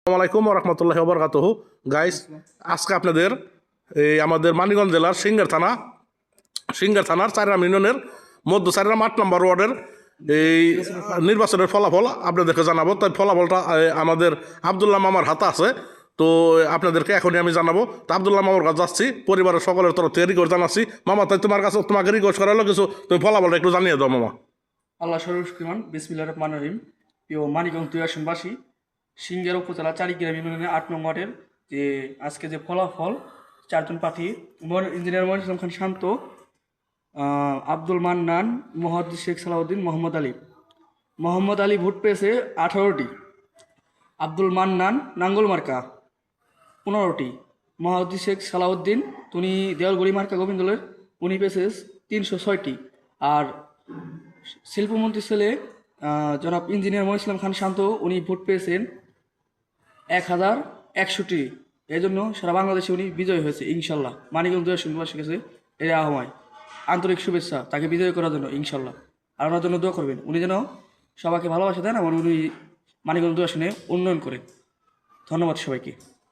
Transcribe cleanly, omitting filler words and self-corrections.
আসসালামু আলাইকুম ওয়া রাহমাতুল্লাহি ওয়া বারাকাতুহু। গাইস, আজকে আপনাদের এই আমাদের মানিকগঞ্জ জেলার সিঙ্গার থানার চাররাম ইউনিয়নের মধ্য চাররাম 8 নম্বর ওয়ার্ডের এই নির্বাচনের ফলাফল আপনাদেরকে জানাবো। তাই ফলাফলটা আমাদের আব্দুল্লাহ মামার হাতে আছে, তো আপনাদেরকে এখনই আমি জানাবো। তো আব্দুল্লাহ মামার কাছে যাচ্ছি, পরিবারের সকলের তরফ থেকে রিকোয়েস্ট জানাচ্ছি। মামা, তাই তোমাকে রিকোয়েস্ট করা হলো কিছু, তুমি ফলাফলটা একটু জানিয়ে দাও মামা। আল্লাহ সর্বশক্তিমান, বিসমিল্লাহির রহমানির রহিম। প্রিয় মানিকগঞ্জ 2 আসনবাসী, সিঙ্গার উপজেলা চারিগ্রাম ইউনিয়নের 8 নং ওয়ার্ডের যে আজকে যে ফলাফল, 4জন প্রার্থী ইঞ্জিনিয়ার মনির ইসলাম খান শান্ত, আব্দুল মান্নান, মোহাম্মদ শেখ সালাউদ্দিন, মোহাম্মদ আলী ভোট পেয়েছে 18টি, আব্দুল মান্নান নাঙ্গল মার্কা 15টি, মোহাম্মদ শেখ সালাউদ্দিন উনি দেওয়ালগুড়ি মার্কা গোবিন্দলের উনি পেয়েছে 306টি, আর শিল্পমন্ত্রী ছেলে জনাব ইঞ্জিনিয়ার মনির ইসলাম খান শান্ত উনি ভোট পেয়েছেন 1001টি। এই জন্য সারা বাংলাদেশে উনি বিজয় হয়েছে ইনশাল্লাহ। মানিকগঞ্জ আসনবাসীর কাছে এর আহ্বান, আন্তরিক শুভেচ্ছা তাকে বিজয় করার জন্য ইনশাল্লাহ। আর ওনার জন্য দোয়া করবেন, উনি যেন সবাইকে ভালোবাসা দেন এবং উনি মানিকগঞ্জ আসনে উন্নয়ন করে। ধন্যবাদ সবাইকে।